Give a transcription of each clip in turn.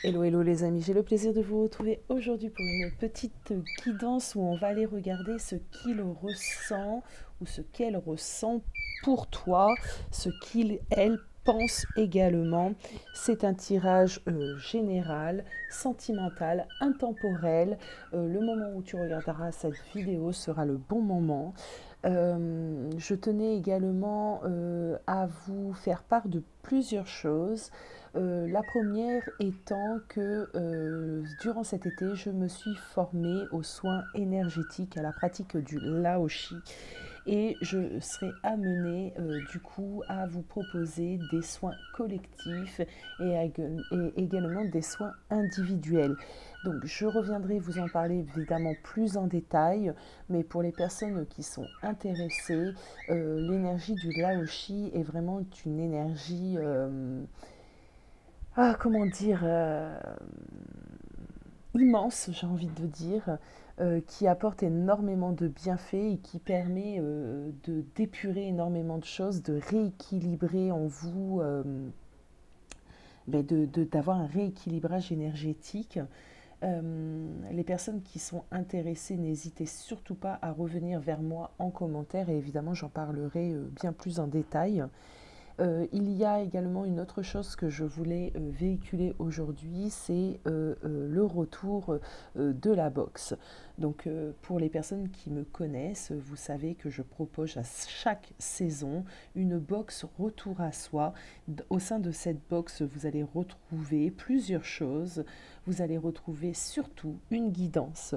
Hello, hello les amis, j'ai le plaisir de vous retrouver aujourd'hui pour une petite guidance où on va aller regarder ce qu'il ressent ou ce qu'elle ressent pour toi, ce qu'il, elle pense également. C'est un tirage général, sentimental, intemporel. Le moment où tu regarderas cette vidéo sera le bon moment. Je tenais également à vous faire part de plusieurs choses. La première étant que durant cet été, je me suis formée aux soins énergétiques, à la pratique du Laoshi, et je serai amenée du coup à vous proposer des soins collectifs et également des soins individuels. Donc je reviendrai vous en parler évidemment plus en détail, mais pour les personnes qui sont intéressées, l'énergie du Laoshi est vraiment une énergie comment dire, immense, j'ai envie de dire, qui apporte énormément de bienfaits et qui permet de d'épurer énormément de choses, de rééquilibrer en vous, d'avoir un rééquilibrage énergétique. Les personnes qui sont intéressées, n'hésitez surtout pas à revenir vers moi en commentaire et évidemment j'en parlerai bien plus en détail. Il y a également une autre chose que je voulais véhiculer aujourd'hui, c'est le retour de la boxe. Donc pour les personnes qui me connaissent, vous savez que je propose à chaque saison une box retour à soi. Au sein de cette box, vous allez retrouver plusieurs choses. Vous allez retrouver surtout une guidance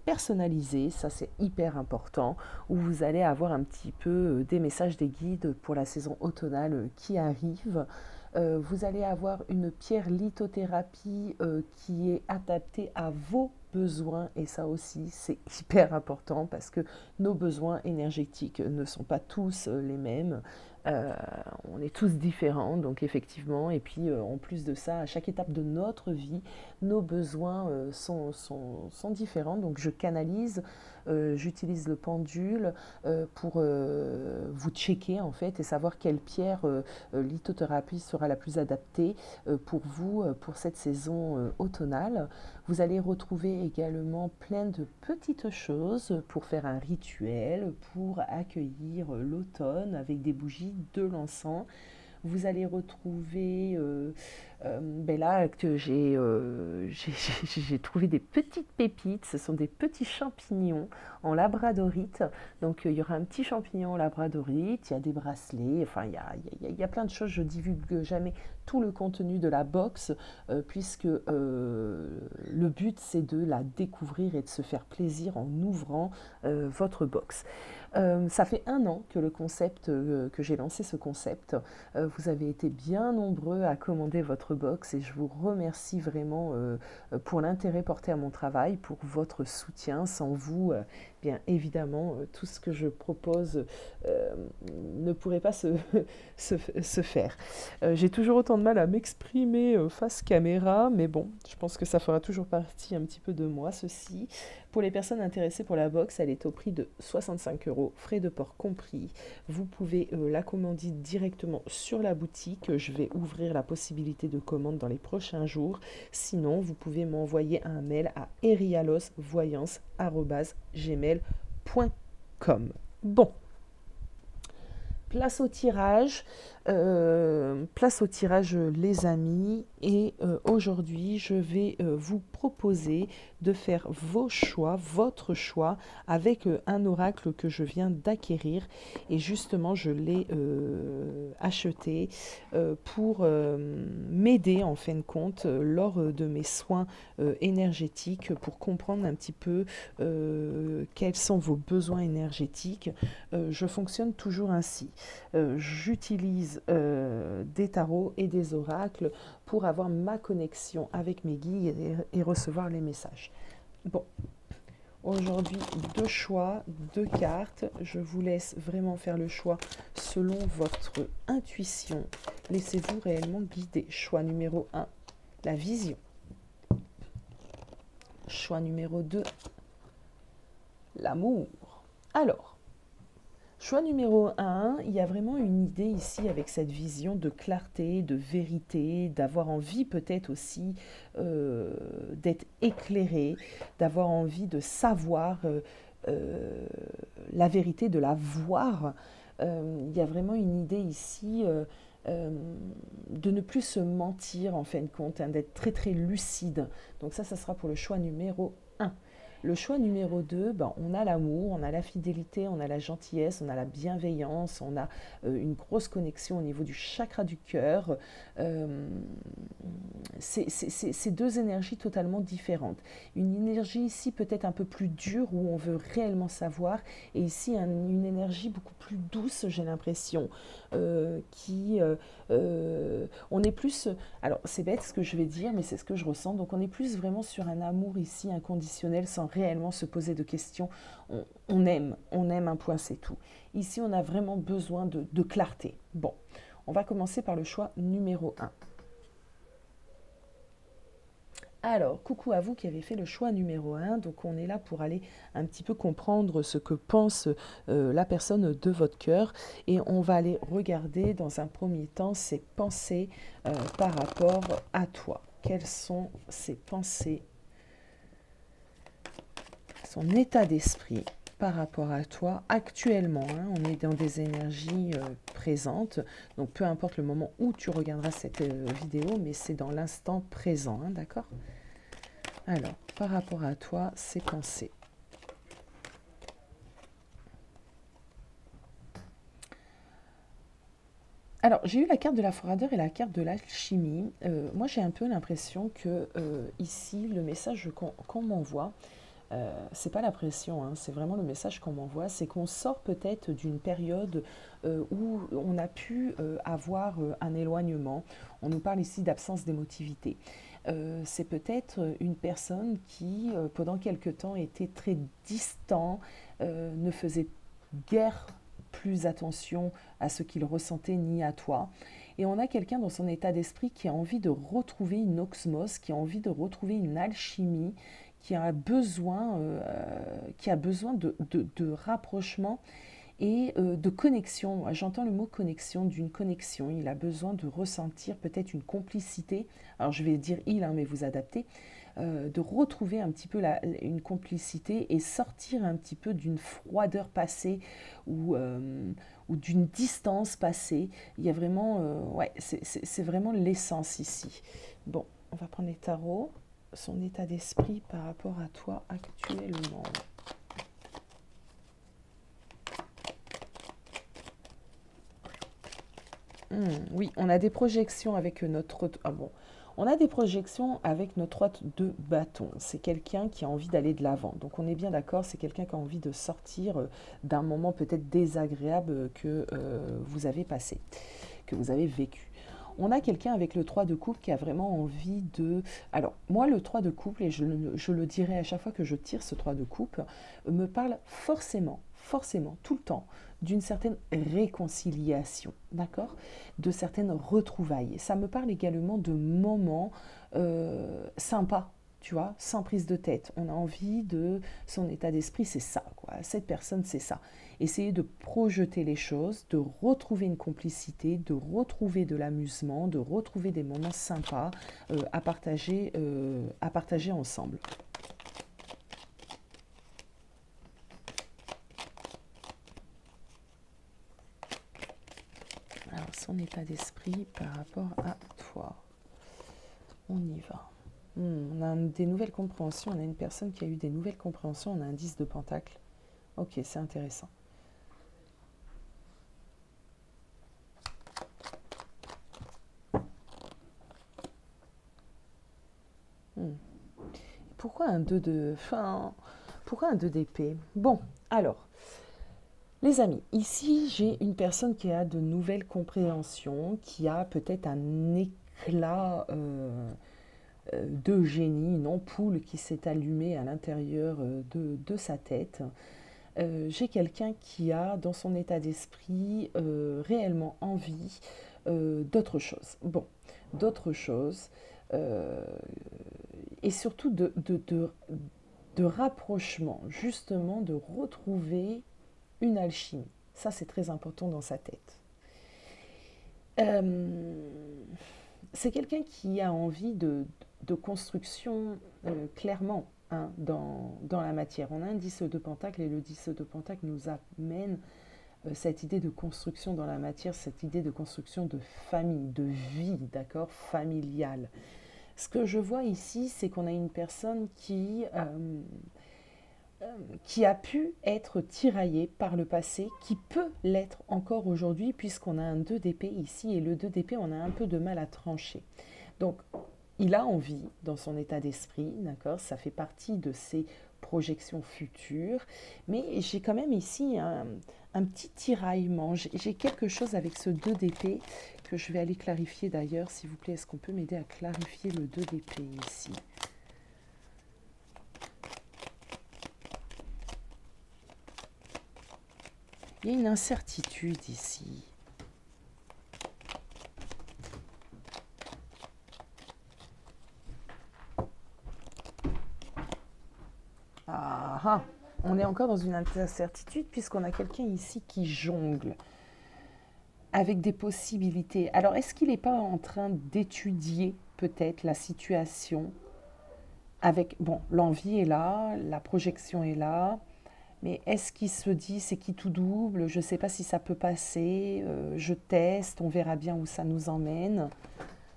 personnalisée, ça c'est hyper important, où vous allez avoir un petit peu des messages, des guides pour la saison automnale qui arrive. Vous allez avoir une pierre lithothérapie qui est adaptée à vos besoins et ça aussi c'est hyper important parce que nos besoins énergétiques ne sont pas tous les mêmes. Euh, on est tous différents donc effectivement et puis en plus de ça à chaque étape de notre vie nos besoins sont différents donc je canalise, j'utilise le pendule pour vous checker en fait et savoir quelle pierre lithothérapie sera la plus adaptée pour vous pour cette saison automnale. Vous allez retrouver également plein de petites choses pour faire un rituel, pour accueillir l'automne avec des bougies, de l'encens. Vous allez retrouver, là que j'ai trouvé des petites pépites, ce sont des petits champignons en labradorite. Donc il y aura un petit champignon en labradorite, il y a des bracelets, enfin il y a plein de choses, je divulgue jamais tout le contenu de la box, puisque le but c'est de la découvrir et de se faire plaisir en ouvrant votre box. Ça fait 1 an que le concept, que j'ai lancé ce concept. Vous avez été bien nombreux à commander votre box et je vous remercie vraiment pour l'intérêt porté à mon travail, pour votre soutien. Sans vous, bien évidemment, tout ce que je propose ne pourrait pas se faire. J'ai toujours autant de mal à m'exprimer face caméra, mais bon, je pense que ça fera toujours partie un petit peu de moi, ceci. Pour les personnes intéressées pour la box, elle est au prix de 65 euros, frais de port compris. Vous pouvez la commander directement sur la boutique. Je vais ouvrir la possibilité de commande dans les prochains jours. Sinon, vous pouvez m'envoyer un mail à erialosvoyance@gmail.com. Bon, place au tirage les amis et aujourd'hui je vais vous proposer de faire vos choix, votre choix avec un oracle que je viens d'acquérir et justement je l'ai acheté pour m'aider en fin de compte lors de mes soins énergétiques pour comprendre un petit peu quels sont vos besoins énergétiques. Je fonctionne toujours ainsi. J'utilise des tarots et des oracles pour avoir ma connexion avec mes guides et recevoir les messages. Bon, aujourd'hui, 2 choix, 2 cartes. Je vous laisse vraiment faire le choix selon votre intuition. Laissez-vous réellement guider. Choix numéro 1, la vision. Choix numéro 2, l'amour. Alors, Choix numéro un, il y a vraiment une idée ici avec cette vision de clarté, de vérité, d'avoir envie peut-être aussi d'être éclairé, d'avoir envie de savoir euh, la vérité, de la voir. Il y a vraiment une idée ici euh, de ne plus se mentir en fin de compte, hein, d'être très très lucide. Donc ça sera pour le choix numéro un. Le choix numéro 2, ben, on a l'amour, on a la fidélité, on a la gentillesse, on a la bienveillance, on a une grosse connexion au niveau du chakra du cœur. Euh, c'est deux énergies totalement différentes. Une énergie ici peut-être un peu plus dure où on veut réellement savoir, et ici une énergie beaucoup plus douce, j'ai l'impression, on est plus, alors c'est bête ce que je vais dire, mais c'est ce que je ressens, donc on est plus vraiment sur un amour ici inconditionnel sans réellement se poser de questions. On aime un point, c'est tout. Ici, on a vraiment besoin de clarté. Bon, on va commencer par le choix numéro un. Alors, coucou à vous qui avez fait le choix numéro un. Donc, on est là pour aller un petit peu comprendre ce que pense la personne de votre cœur. Et on va aller regarder dans un premier temps ses pensées par rapport à toi. Quelles sont ses pensées, son état d'esprit par rapport à toi actuellement, hein. On est dans des énergies présentes, donc peu importe le moment où tu regarderas cette vidéo, mais c'est dans l'instant présent, hein, d'accord? Alors, par rapport à toi, ces pensées. Alors, j'ai eu la carte de la froideur et la carte de l'alchimie. Moi, j'ai un peu l'impression que ici, le message qu'on m'envoie, c'est pas la pression, hein, c'est vraiment le message qu'on m'envoie, c'est qu'on sort peut-être d'une période où on a pu avoir un éloignement. On nous parle ici d'absence d'émotivité. C'est peut-être une personne qui, pendant quelque temps, était très distant, ne faisait guère plus attention à ce qu'il ressentait ni à toi. Et on a quelqu'un dans son état d'esprit qui a envie de retrouver une osmose, qui a envie de retrouver une alchimie, qui a besoin de rapprochement et de connexion. J'entends le mot connexion, d'une connexion. Il a besoin de ressentir peut-être une complicité. Alors je vais dire il, hein, mais vous adaptez. De retrouver un petit peu une complicité et sortir un petit peu d'une froideur passée ou d'une distance passée. Il y a vraiment, ouais, c'est vraiment l'essence ici. Bon, on va prendre les tarots, son état d'esprit par rapport à toi actuellement. Oui, on a des projections avec notre... Ah bon, on a des projections avec notre droite de bâton. C'est quelqu'un qui a envie d'aller de l'avant. Donc on est bien d'accord, c'est quelqu'un qui a envie de sortir d'un moment peut-être désagréable que vous avez passé, que vous avez vécu. On a quelqu'un avec le 3 de coupe qui a vraiment envie de... Alors, moi, le 3 de couple, et je le dirai à chaque fois que je tire ce 3 de coupe, me parle forcément, tout le temps, d'une certaine réconciliation, d'accord? De certaines retrouvailles. Ça me parle également de moments sympas, tu vois, sans prise de tête. On a envie de... Son état d'esprit, c'est ça, quoi. Cette personne, c'est ça. Essayer de projeter les choses, de retrouver une complicité, de retrouver de l'amusement, de retrouver des moments sympas à partager ensemble. Alors, son état d'esprit par rapport à toi. On y va. On a des nouvelles compréhensions, on a une personne qui a eu des nouvelles compréhensions, on a un 10 de pentacle. Ok, c'est intéressant. Pourquoi un 2 de... Enfin, pourquoi un 2 d'épée? Bon, alors, les amis, ici j'ai une personne qui a de nouvelles compréhensions, qui a peut-être un éclat de génie, une ampoule qui s'est allumée à l'intérieur de sa tête. J'ai quelqu'un qui a dans son état d'esprit réellement envie d'autre chose. Bon, d'autre chose. Euh, et surtout de rapprochement, justement de retrouver une alchimie. Ça, c'est très important dans sa tête. Euh, c'est quelqu'un qui a envie de construction clairement, hein, dans la matière. On a un 10 de pentacle et le 10 de pentacle nous amène cette idée de construction dans la matière, cette idée de construction de famille, de vie, d'accord, familiale. Ce que je vois ici, c'est qu'on a une personne qui a pu être tiraillée par le passé, qui peut l'être encore aujourd'hui, puisqu'on a un 2 d'épée ici, et le 2 d'épée, on a un peu de mal à trancher. Donc, il a envie dans son état d'esprit, d'accord, ça fait partie de ses projections futures, mais j'ai quand même ici un petit tiraillement. J'ai quelque chose avec ce 2 d'épée que je vais aller clarifier d'ailleurs, s'il vous plaît. Est-ce qu'on peut m'aider à clarifier le 2 d'épée ici? Il y a une incertitude ici. Ah, ah, on est encore dans une incertitude puisqu'on a quelqu'un ici qui jongle avec des possibilités. Alors, est-ce qu'il n'est pas en train d'étudier peut-être la situation avec, bon, l'envie est là, la projection est là, mais est-ce qu'il se dit c'est qui tout double, je ne sais pas si ça peut passer, je teste, on verra bien où ça nous emmène.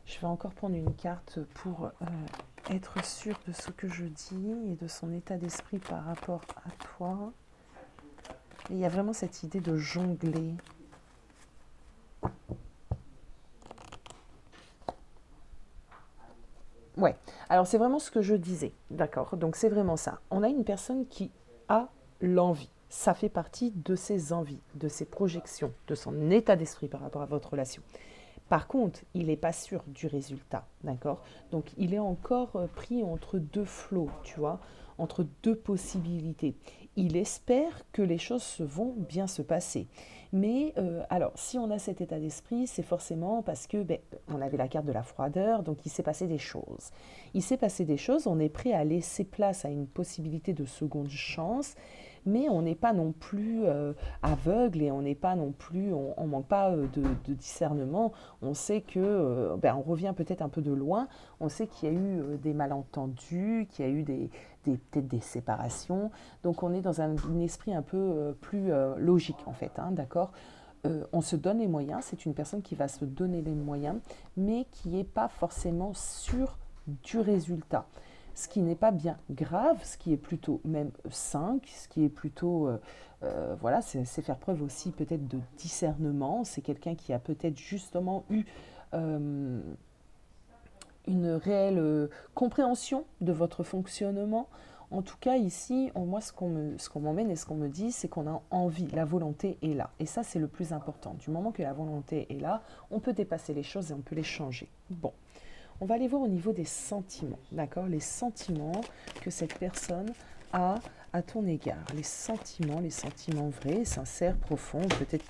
Je vais encore prendre une carte pour être sûr de ce que je dis et de son état d'esprit par rapport à toi. Et il y a vraiment cette idée de jongler. Ouais, alors c'est vraiment ce que je disais, d'accord? Donc c'est vraiment ça. On a une personne qui a l'envie. Ça fait partie de ses envies, de ses projections, de son état d'esprit par rapport à votre relation. Par contre, il n'est pas sûr du résultat, d'accord? Donc, il est encore pris entre deux flots, tu vois, entre deux possibilités. Il espère que les choses vont bien se passer. Mais alors, si on a cet état d'esprit, c'est forcément parce que, ben, on avait la carte de la froideur, donc il s'est passé des choses. Il s'est passé des choses, on est prêt à laisser place à une possibilité de seconde chance, mais on n'est pas non plus aveugle et on n'est pas non plus, on manque pas de discernement. On sait que, ben, on revient peut-être un peu de loin, on sait qu'il y a eu des malentendus, qu'il y a eu peut-être des séparations, donc on est dans un esprit un peu plus logique en fait, hein, d'accord. On se donne les moyens, c'est une personne qui va se donner les moyens, mais qui n'est pas forcément sûre du résultat. Ce qui n'est pas bien grave, ce qui est plutôt même 5, ce qui est plutôt, voilà, c'est faire preuve aussi peut-être de discernement. C'est quelqu'un qui a peut-être justement eu euh, une réelle compréhension de votre fonctionnement. En tout cas, ici, moi, ce qu'on m'emmène et ce qu'on me dit, c'est qu'on a envie, la volonté est là. Et ça, c'est le plus important. Du moment que la volonté est là, on peut dépasser les choses et on peut les changer. Bon, on va aller voir au niveau des sentiments, d'accord? Les sentiments que cette personne a à ton égard. Les sentiments vrais, sincères, profonds, peut-être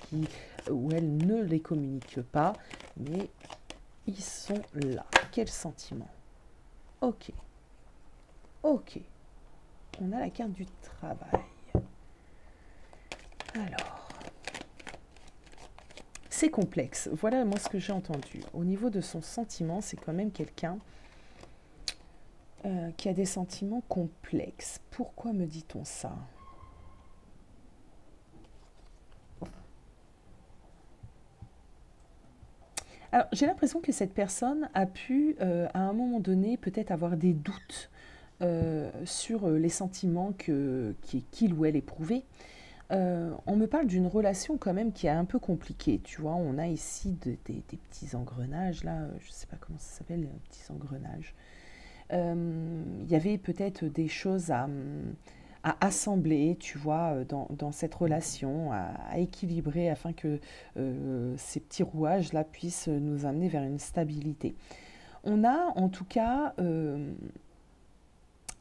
ou elle ne les communique pas, mais ils sont là. Quels sentiments? Ok, ok. On a la carte du travail. Alors, c'est complexe. Voilà moi ce que j'ai entendu. Au niveau de son sentiment, c'est quand même quelqu'un qui a des sentiments complexes. Pourquoi me dit-on ça? Alors, j'ai l'impression que cette personne a pu, à un moment donné, peut-être avoir des doutes sur les sentiments qu'il ou elle éprouvait. On me parle d'une relation quand même qui est un peu compliquée, tu vois. On a ici des petits engrenages, là, je ne sais pas comment ça s'appelle, les petits engrenages. Il y avait peut-être des choses à assembler, tu vois, dans cette relation, à équilibrer afin que ces petits rouages-là puissent nous amener vers une stabilité. On a en tout cas,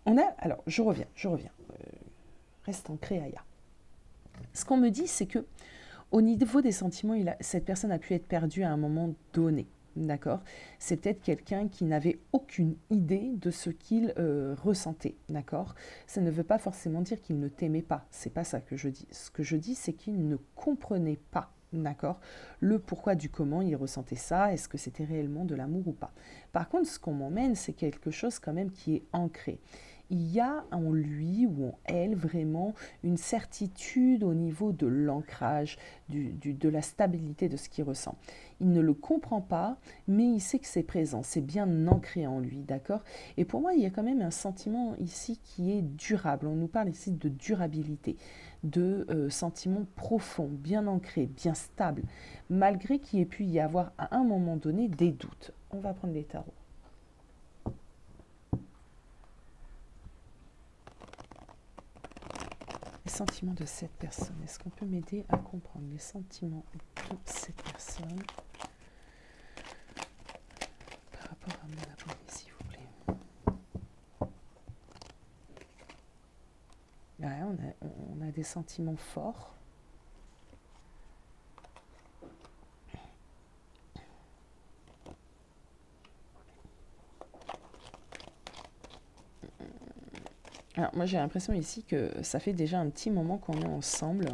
alors je reviens, reste ancré Aya. Ce qu'on me dit, c'est que au niveau des sentiments, cette personne a pu être perdue à un moment donné. d'accord? C'est peut-être quelqu'un qui n'avait aucune idée de ce qu'il ressentait, d'accord? Ça ne veut pas forcément dire qu'il ne t'aimait pas, c'est pas ça que je dis. Ce que je dis, c'est qu'il ne comprenait pas, d'accord? Le pourquoi du comment il ressentait ça, est-ce que c'était réellement de l'amour ou pas? Par contre, ce qu'on m'emmène, c'est quelque chose quand même qui est ancré. Il y a en lui ou en elle vraiment une certitude au niveau de l'ancrage, de la stabilité de ce qu'il ressent. Il ne le comprend pas, mais il sait que c'est présent, c'est bien ancré en lui, d'accord? Et pour moi, il y a quand même un sentiment ici qui est durable. On nous parle ici de durabilité, de sentiment profond, bien ancré, bien stable, malgré qu'il ait pu y avoir à un moment donné des doutes. On va prendre les tarots. Les sentiments de cette personne. Est-ce qu'on peut m'aider à comprendre les sentiments de cette personne par rapport à mon abonné, s'il vous plaît? Ouais, on a des sentiments forts. Alors moi j'ai l'impression ici que ça fait déjà un petit moment qu'on est ensemble.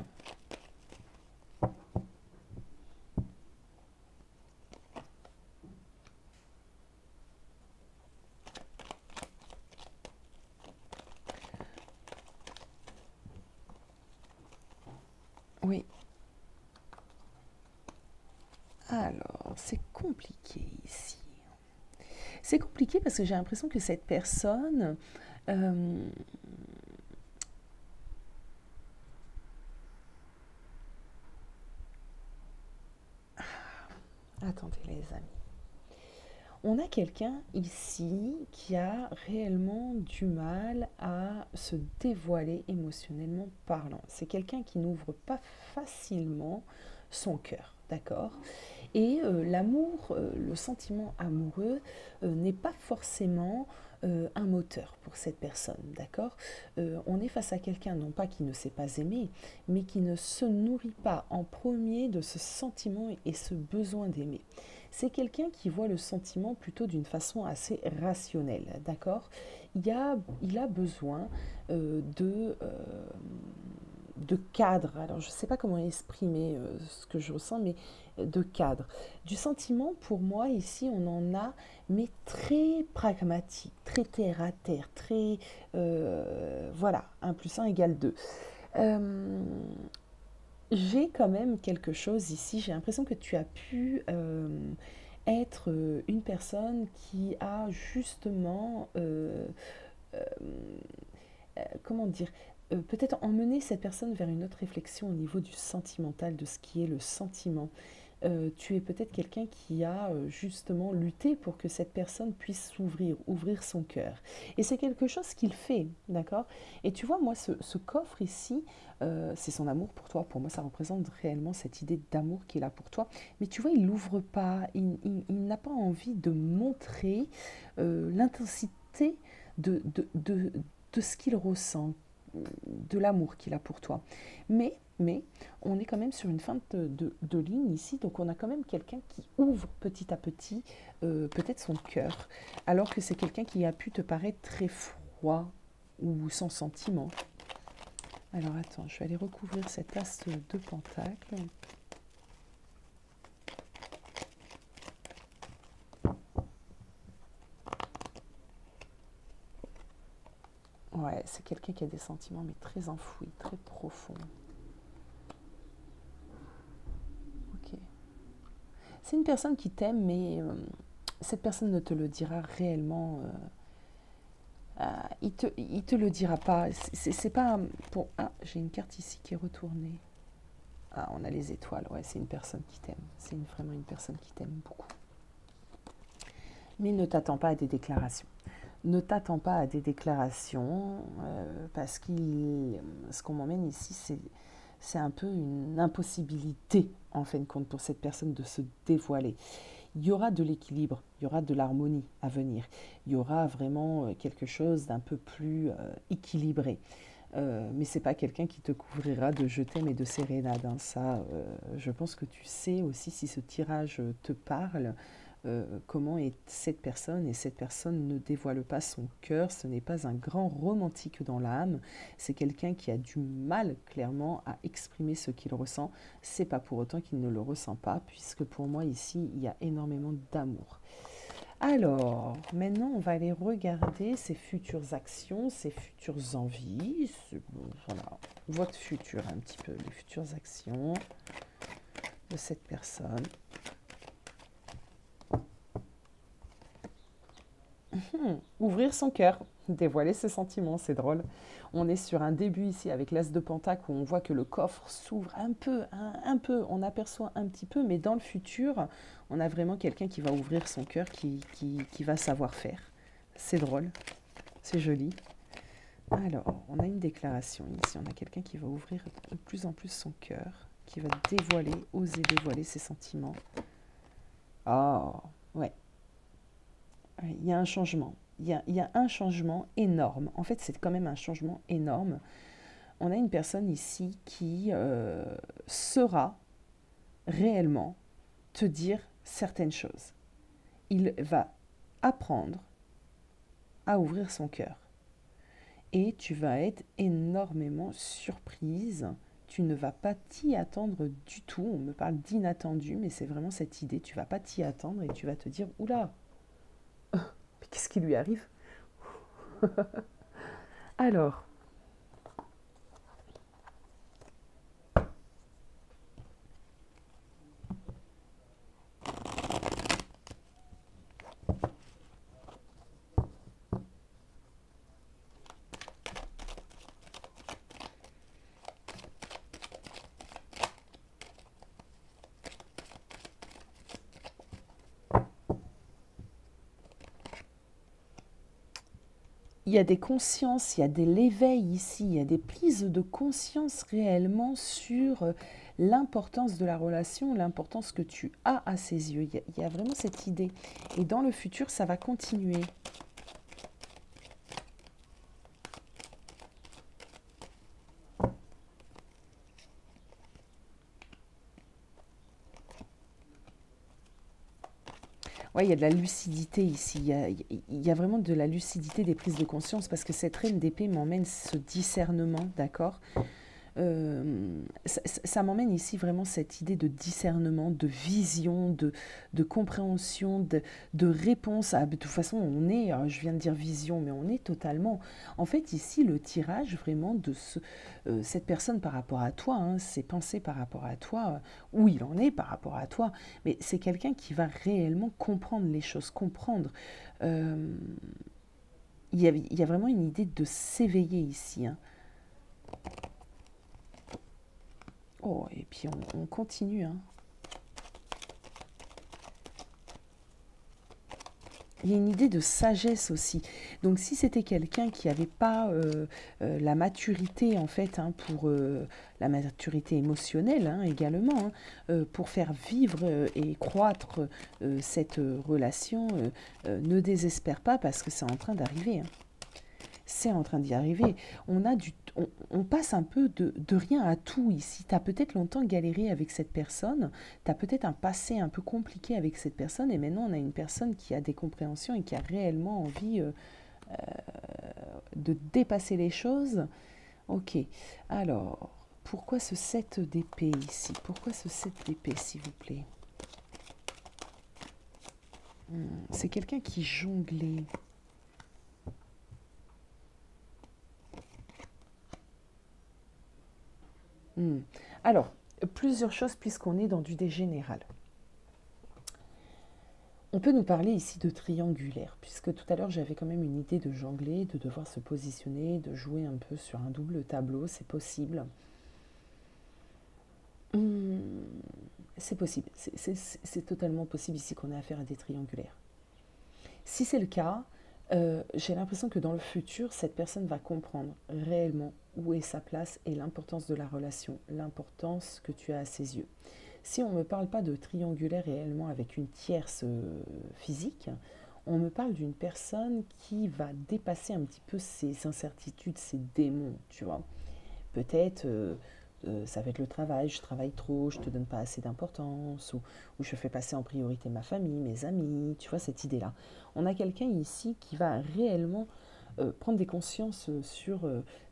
Oui. Alors, c'est compliqué ici. C'est compliqué parce que j'ai l'impression que cette personne... Attendez les amis. On a quelqu'un ici qui a réellement du mal à se dévoiler émotionnellement parlant. C'est quelqu'un qui n'ouvre pas facilement son cœur, d'accord? Et l'amour, le sentiment amoureux n'est pas forcément un moteur pour cette personne, d'accord? On est face à quelqu'un, non pas qui ne sait pas aimer, mais qui ne se nourrit pas en premier de ce sentiment et ce besoin d'aimer. C'est quelqu'un qui voit le sentiment plutôt d'une façon assez rationnelle, d'accord? Il a besoin de cadre. Alors, je ne sais pas comment exprimer ce que je ressens, mais de cadre. Du sentiment, pour moi, ici, on en a, mais très pragmatique, très terre à terre, très... voilà, 1 plus 1 égale 2. J'ai quand même quelque chose ici, j'ai l'impression que tu as pu être une personne qui a justement, comment dire, peut-être emmener cette personne vers une autre réflexion au niveau du sentimental, de ce qui est le sentiment. Tu es peut-être quelqu'un qui a justement lutté pour que cette personne puisse s'ouvrir, ouvrir son cœur. Et c'est quelque chose qu'il fait, d'accord? Et tu vois, moi, ce coffre ici, c'est son amour pour toi. Pour moi, ça représente réellement cette idée d'amour qu'il a pour toi. Mais tu vois, il l'ouvre pas, il n'a pas envie de montrer l'intensité de ce qu'il ressent, de l'amour qu'il a pour toi. Mais on est quand même sur une fin de ligne ici, donc on a quand même quelqu'un qui ouvre petit à petit peut-être son cœur, alors que c'est quelqu'un qui a pu te paraître très froid ou sans sentiment. Alors attends, je vais aller recouvrir cet as de pentacle. Ouais, c'est quelqu'un qui a des sentiments mais très enfouis, très profonds. Ok. C'est une personne qui t'aime, mais cette personne ne te le dira réellement. Il te le dira pas. C'est pas pour. Ah, j'ai une carte ici qui est retournée. Ah, on a les étoiles. Ouais, c'est une personne qui t'aime. C'est vraiment une personne qui t'aime beaucoup. Mais ne t'attends pas à des déclarations. Ne t'attends pas à des déclarations parce que ce qu'on m'emmène ici, c'est un peu une impossibilité, en fin de compte, pour cette personne de se dévoiler. Il y aura de l'équilibre, il y aura de l'harmonie à venir. Il y aura vraiment quelque chose d'un peu plus équilibré. Mais ce n'est pas quelqu'un qui te couvrira de je t'aime et de sérénade. Hein. Ça, je pense que tu sais aussi si ce tirage te parle. comment est cette personne, et cette personne ne dévoile pas son cœur, ce n'est pas un grand romantique dans l'âme, c'est quelqu'un qui a du mal clairement à exprimer ce qu'il ressent, c'est pas pour autant qu'il ne le ressent pas, puisque pour moi ici il y a énormément d'amour. Alors, maintenant, on va aller regarder ses futures actions, ses futures envies. Voilà, votre futur, un petit peu, les futures actions de cette personne. Ouvrir son cœur, dévoiler ses sentiments, c'est drôle. On est sur un début ici avec l'As de Pentacle où on voit que le coffre s'ouvre un peu, un peu, on aperçoit un petit peu, mais dans le futur, on a vraiment quelqu'un qui va ouvrir son cœur, qui va savoir faire. C'est drôle, c'est joli. Alors, on a une déclaration ici, on a quelqu'un qui va ouvrir de plus en plus son cœur, qui va dévoiler, oser dévoiler ses sentiments. Oh, ouais. Il y a un changement. Il y a un changement énorme. En fait, c'est quand même un changement énorme. On a une personne ici qui saura réellement te dire certaines choses. Il va apprendre à ouvrir son cœur. Et tu vas être énormément surprise. Tu ne vas pas t'y attendre du tout. On me parle d'inattendu, mais c'est vraiment cette idée. Tu ne vas pas t'y attendre et tu vas te dire, oula, mais qu'est-ce qui lui arrive? Alors, il y a des consciences, il y a de l'éveil ici, il y a des prises de conscience réellement sur l'importance de la relation, l'importance que tu as à ses yeux. Il y a vraiment cette idée. Et dans le futur, ça va continuer. Ouais, il y a de la lucidité ici. Il y a vraiment de la lucidité des prises de conscience parce que cette reine d'épée m'emmène ce discernement, d'accord? Ça m'emmène ici vraiment cette idée de discernement, de vision, de compréhension, de réponse. De toute façon, on est, je viens de dire vision, mais on est totalement... En fait, ici, le tirage vraiment de cette personne par rapport à toi, hein, ses pensées par rapport à toi, où il en est par rapport à toi, mais c'est quelqu'un qui va réellement comprendre les choses, comprendre. Euh, il y a vraiment une idée de s'éveiller ici, hein. Oh, et puis on continue, hein. Il y a une idée de sagesse aussi. Donc si c'était quelqu'un qui n'avait pas la maturité, en fait, hein, pour la maturité émotionnelle, hein, également, hein, pour faire vivre et croître cette relation, ne désespère pas parce que c'est en train d'arriver, hein. C'est en train d'y arriver. On passe un peu de rien à tout ici. Tu as peut-être longtemps galéré avec cette personne, tu as peut-être un passé un peu compliqué avec cette personne, et maintenant on a une personne qui a des compréhensions et qui a réellement envie de dépasser les choses. Ok, alors, pourquoi ce 7 d'épée ici? Pourquoi ce 7 d'épée, s'il vous plaît? C'est quelqu'un qui jonglait. Alors, plusieurs choses puisqu'on est dans du dé général. On peut nous parler ici de triangulaire, puisque tout à l'heure j'avais quand même une idée de jongler, de devoir se positionner, de jouer un peu sur un double tableau, c'est possible. C'est possible, c'est totalement possible ici qu'on ait affaire à des triangulaires. Si c'est le cas, j'ai l'impression que dans le futur, cette personne va comprendre réellement où est sa place et l'importance de la relation, l'importance que tu as à ses yeux. Si on ne me parle pas de triangulaire réellement avec une tierce physique, on me parle d'une personne qui va dépasser un petit peu ses incertitudes, ses démons, tu vois. Peut-être ça va être le travail, je travaille trop, je ne te donne pas assez d'importance, ou je fais passer en priorité ma famille, mes amis, tu vois, cette idée-là. On a quelqu'un ici qui va réellement prendre des consciences sur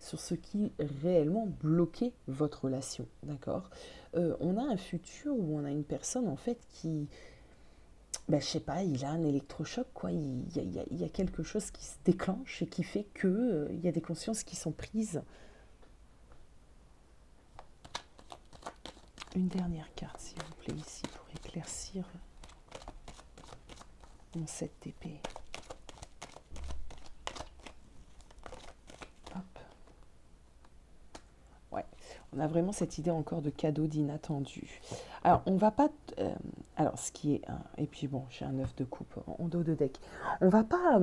ce qui réellement bloquait votre relation, d'accord. On a un futur où on a une personne en fait qui, ben, je sais pas, il a un électrochoc, quoi. Il y a quelque chose qui se déclenche et qui fait que il y a des consciences qui sont prises. Une dernière carte, s'il vous plaît, ici, pour éclaircir mon 7 d'épée. Hop. Ouais, on a vraiment cette idée encore de cadeau d'inattendu. Alors, on va pas... alors, ce qui est... et puis bon, j'ai un 9 de coupe en dos de deck. On va pas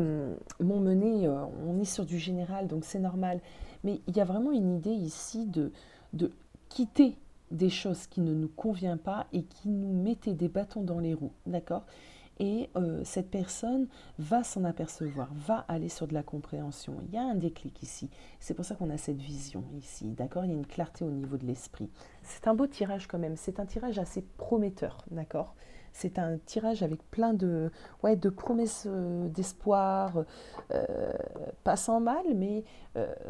m'emmener... on est sur du général, donc c'est normal. Mais il y a vraiment une idée ici de quitter des choses qui ne nous conviennent pas et qui nous mettaient des bâtons dans les roues, d'accord. Et cette personne va s'en apercevoir, va aller sur de la compréhension. Il y a un déclic ici. C'est pour ça qu'on a cette vision ici, d'accord. Il y a une clarté au niveau de l'esprit. C'est un beau tirage quand même. C'est un tirage assez prometteur, d'accord. C'est un tirage avec plein de, ouais, de promesses d'espoir, pas sans mal, mais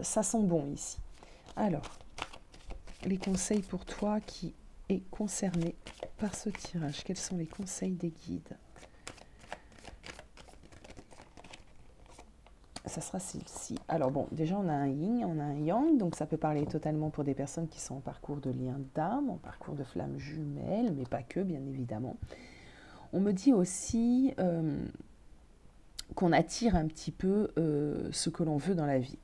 ça sent bon ici. Alors, les conseils pour toi qui est concerné par ce tirage. Quels sont les conseils des guides? Ça sera celle-ci. Alors bon, déjà on a un yin, on a un yang, donc ça peut parler totalement pour des personnes qui sont en parcours de lien d'âme, en parcours de flamme jumelle, mais pas que, bien évidemment. On me dit aussi qu'on attire un petit peu ce que l'on veut dans la vie.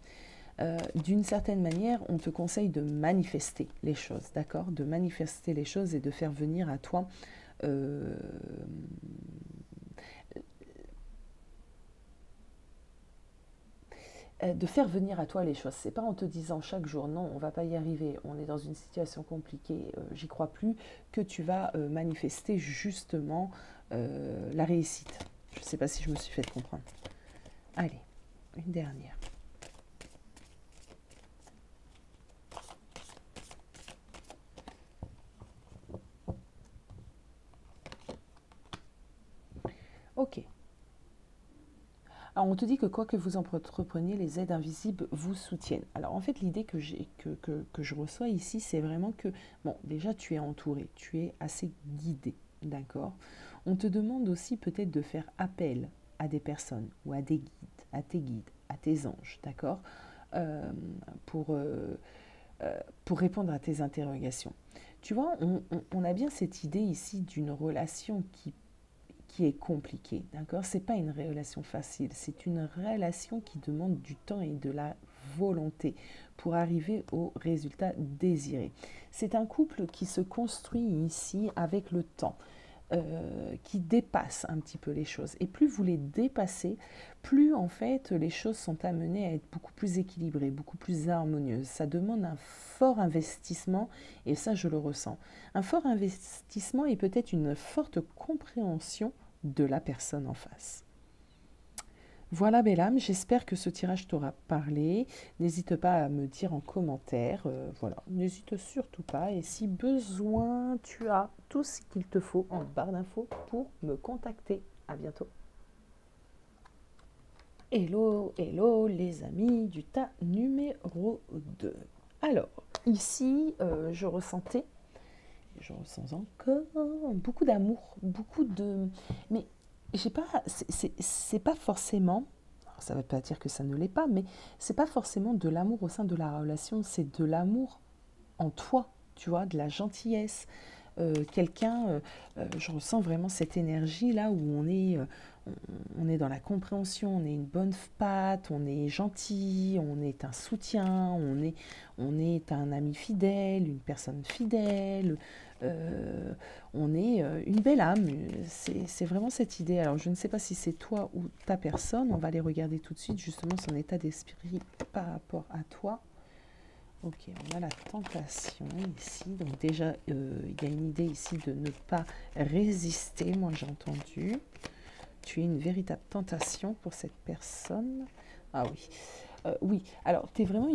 D'une certaine manière, on te conseille de manifester les choses, d'accord? De manifester les choses et de faire venir à toi de faire venir à toi les choses. C'est pas en te disant chaque jour non, on va pas y arriver, on est dans une situation compliquée, j'y crois plus, que tu vas manifester justement la réussite. Je ne sais pas si je me suis fait comprendre. Allez, une dernière. Ok. Alors, on te dit que quoi que vous entrepreniez, les aides invisibles vous soutiennent. Alors, en fait, l'idée que je reçois ici, c'est vraiment que, bon, déjà, tu es entouré, tu es assez guidé, d'accord? On te demande aussi peut-être de faire appel à des personnes ou à des guides, à tes guides, à tes anges, d'accord? Euh, pour, euh, pour répondre à tes interrogations. Tu vois, on a bien cette idée ici d'une relation qui est compliqué, d'accord? C'est pas une relation facile, c'est une relation qui demande du temps et de la volonté pour arriver au résultat désiré. C'est un couple qui se construit ici avec le temps, qui dépasse un petit peu les choses. Et plus vous les dépassez, plus en fait les choses sont amenées à être beaucoup plus équilibrées, beaucoup plus harmonieuses. Ça demande un fort investissement et ça je le ressens. Un fort investissement et peut-être une forte compréhension de la personne en face. Voilà, belle âme, j'espère que ce tirage t'aura parlé. N'hésite pas à me dire en commentaire. Voilà, n'hésite surtout pas. Et si besoin, tu as tout ce qu'il te faut en barre d'infos pour me contacter. À bientôt. Hello, hello les amis du tas numéro 2. Alors, ici, je ressens encore beaucoup d'amour, beaucoup de... Mais j'ai pas, c'est pas forcément, ça ne veut pas dire que ça ne l'est pas, mais c'est pas forcément de l'amour au sein de la relation, c'est de l'amour en toi, tu vois, de la gentillesse. Je ressens vraiment cette énergie là où on est dans la compréhension, on est une bonne patte, on est gentil, on est un soutien, on est un ami fidèle, une personne fidèle, on est une belle âme. C'est vraiment cette idée. Alors je ne sais pas si c'est toi ou ta personne, on va aller regarder tout de suite justement son état d'esprit par rapport à toi. Ok, on a la tentation ici. Donc déjà, il y a une idée ici de ne pas résister, moi j'ai entendu. Tu es une véritable tentation pour cette personne. Ah oui. Oui, alors tu es vraiment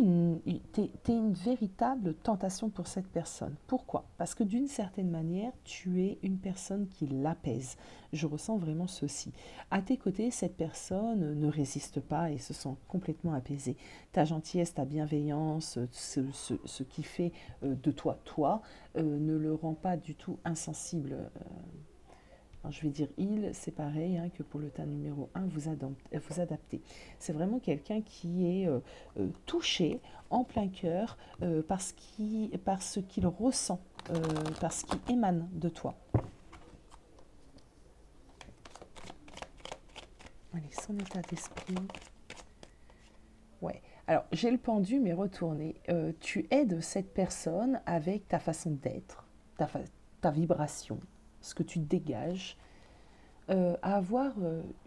t'es une véritable tentation pour cette personne. Pourquoi? Parce que d'une certaine manière, tu es une personne qui l'apaise. Je ressens vraiment ceci. À tes côtés, cette personne ne résiste pas et se sent complètement apaisée. Ta gentillesse, ta bienveillance, ce qui fait de toi toi, ne le rend pas du tout insensible. Alors, je vais dire il, c'est pareil hein, que pour le tas numéro un, vous adaptez. C'est vraiment quelqu'un qui est touché en plein cœur par ce qu'il ressent, par ce qui émane de toi. Allez, son état d'esprit. Ouais. Alors, j'ai le pendu, mais retourné. Tu aides cette personne avec ta façon d'être, ta, ta vibration, ce que tu dégages, à avoir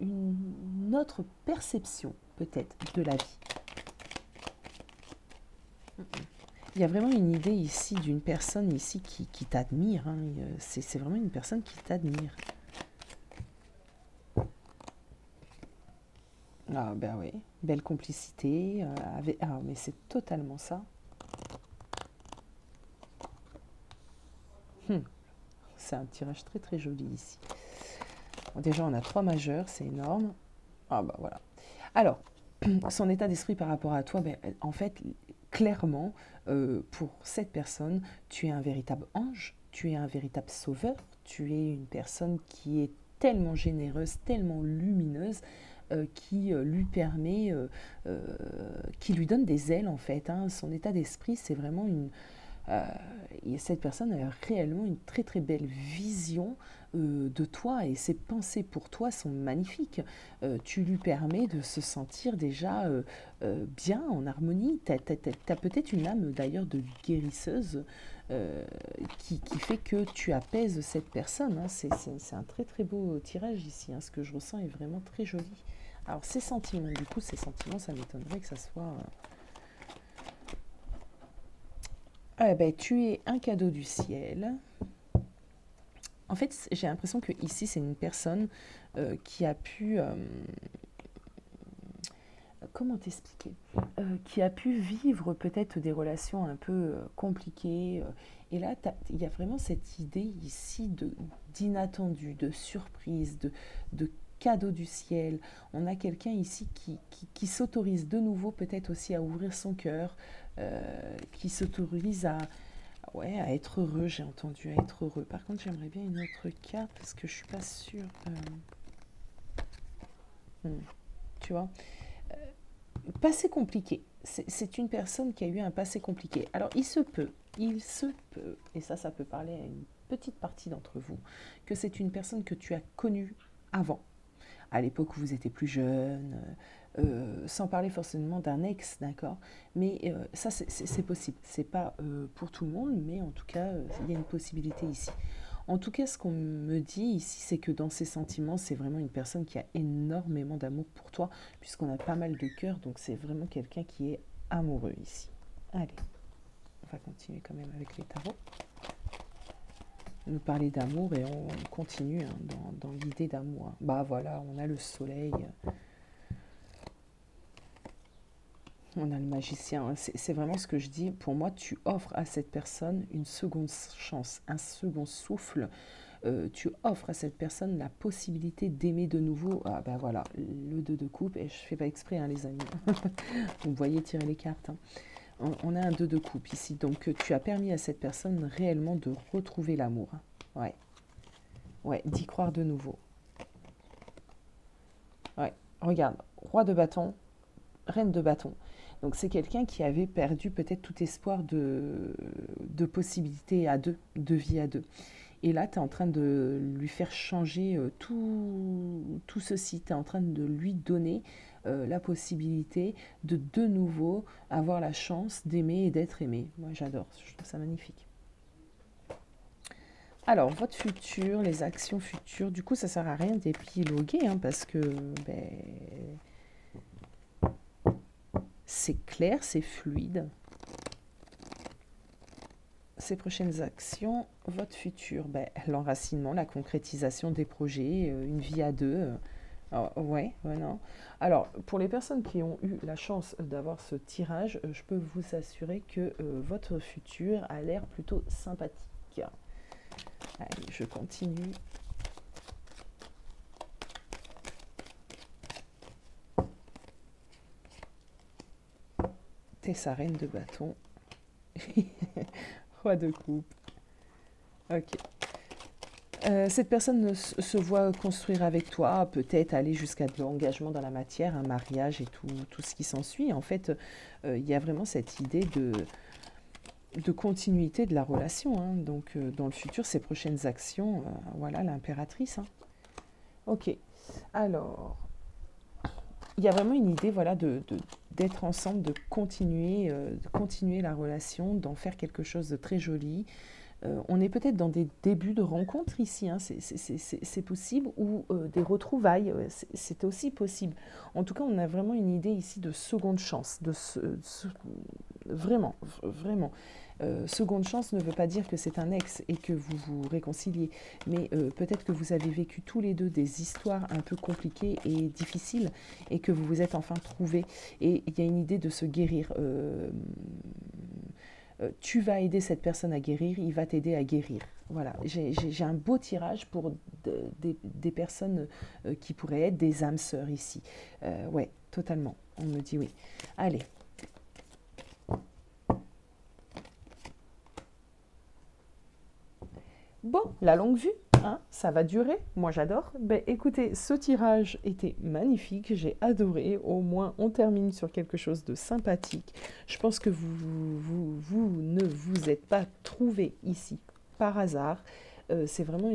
une autre perception peut-être de la vie. Il y a vraiment une idée ici d'une personne ici qui t'admire. Hein. C'est vraiment une personne qui t'admire. Ah ben oui, belle complicité. Ah mais c'est totalement ça. Hum, c'est un tirage très très joli ici. Bon, déjà on a 3 majeurs, c'est énorme. Ah bah voilà. Alors, son état d'esprit par rapport à toi, ben, en fait, clairement, pour cette personne, tu es un véritable ange, tu es un véritable sauveur, tu es une personne qui est tellement généreuse, tellement lumineuse, qui lui permet, qui lui donne des ailes en fait. Hein. Son état d'esprit, c'est vraiment une... et cette personne a réellement une très très belle vision de toi et ses pensées pour toi sont magnifiques. Tu lui permets de se sentir déjà bien, en harmonie. Tu as peut-être une âme d'ailleurs de guérisseuse qui fait que tu apaises cette personne. Hein. C'est un très très beau tirage ici. Hein. Ce que je ressens est vraiment très joli. Alors ces sentiments, du coup, ces sentiments, ça m'étonnerait que ça soit... ben, tu es un cadeau du ciel. En fait, j'ai l'impression que ici, c'est une personne qui a pu... comment t'expliquer qui a pu vivre peut-être des relations un peu compliquées. Et là, il y a vraiment cette idée ici d'inattendu, de surprise, de cadeau du ciel. On a quelqu'un ici qui s'autorise de nouveau peut-être aussi à ouvrir son cœur, qui s'autorise ouais, à être heureux, j'ai entendu, à être heureux. Par contre, j'aimerais bien une autre carte parce que je suis pas sûre. Tu vois, passé compliqué. C'est une personne qui a eu un passé compliqué. Alors, il se peut, et ça peut parler à une petite partie d'entre vous, que c'est une personne que tu as connue avant, à l'époque où vous étiez plus jeune, sans parler forcément d'un ex, d'accord. Mais ça, c'est possible. C'est pas pour tout le monde, mais en tout cas, il y a une possibilité ici. En tout cas, ce qu'on me dit ici, c'est que dans ses sentiments, c'est vraiment une personne qui a énormément d'amour pour toi, puisqu'on a pas mal de cœur, donc c'est vraiment quelqu'un qui est amoureux ici. Allez, on va continuer quand même avec les tarots. Nous parler d'amour et on continue hein, dans l'idée d'amour. Bah voilà, on a le soleil, on a le magicien. C'est vraiment ce que je dis. Pour moi, tu offres à cette personne une seconde chance, un second souffle. Tu offres à cette personne la possibilité d'aimer de nouveau. Ah ben voilà, le 2 de coupe, et je fais pas exprès hein, les amis. Vous me voyez tirer les cartes. Hein. On a un 2 de coupe ici, donc tu as permis à cette personne réellement de retrouver l'amour. Ouais, ouais, d'y croire de nouveau. Ouais, regarde, roi de bâton, reine de bâton. Donc c'est quelqu'un qui avait perdu peut-être tout espoir de possibilités à deux, de vie à deux. Et là, tu es en train de lui faire changer tout ceci. Tu es en train de lui donner la possibilité de nouveau avoir la chance d'aimer et d'être aimé. Moi, j'adore. Je trouve ça magnifique. Alors, votre futur, les actions futures, du coup, ça sert à rien d'épiloguer, hein, parce que ben, c'est clair, c'est fluide. Ces prochaines actions, votre futur, ben, l'enracinement, la concrétisation des projets, une vie à deux. Ah, ouais, ouais, non. Alors, pour les personnes qui ont eu la chance d'avoir ce tirage, je peux vous assurer que votre futur a l'air plutôt sympathique. Allez, je continue. T'es sa reine de bâton. Roi de coupe. Ok. Cette personne se voit construire avec toi, peut-être aller jusqu'à de l'engagement dans la matière, un mariage et tout ce qui s'ensuit. En fait, il y a vraiment cette idée de continuité de la relation, hein. Donc, dans le futur, ces prochaines actions, voilà, l'impératrice, hein. Ok. Alors, il y a vraiment une idée, voilà, d'être ensemble, de continuer la relation, d'en faire quelque chose de très joli. On est peut-être dans des débuts de rencontres ici, hein, c'est possible, ou des retrouvailles, c'est aussi possible. En tout cas, on a vraiment une idée ici de seconde chance, vraiment, vraiment. Seconde chance ne veut pas dire que c'est un ex et que vous vous réconciliez, mais peut-être que vous avez vécu tous les deux des histoires un peu compliquées et difficiles et que vous vous êtes enfin trouvés. Et il y a une idée de se guérir. Tu vas aider cette personne à guérir, il va t'aider à guérir. Voilà, j'ai un beau tirage pour des personnes qui pourraient être des âmes sœurs ici. Ouais, totalement, on me dit oui. Allez. Bon, la longue vue, hein, ça va durer, moi j'adore. Ben, écoutez, ce tirage était magnifique, j'ai adoré, au moins on termine sur quelque chose de sympathique. Je pense que vous ne vous êtes pas trouvé ici par hasard. C'est vraiment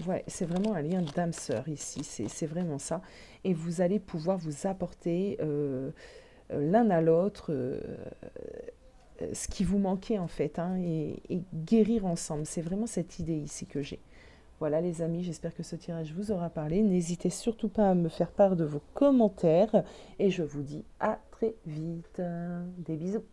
ouais, c'est vraiment un lien d'âme sœur ici, c'est vraiment ça. Et vous allez pouvoir vous apporter l'un à l'autre ce qui vous manquait en fait, hein, et guérir ensemble. C'est vraiment cette idée ici que j'ai. Voilà les amis, j'espère que ce tirage vous aura parlé. N'hésitez surtout pas à me faire part de vos commentaires et je vous dis à très vite. Des bisous.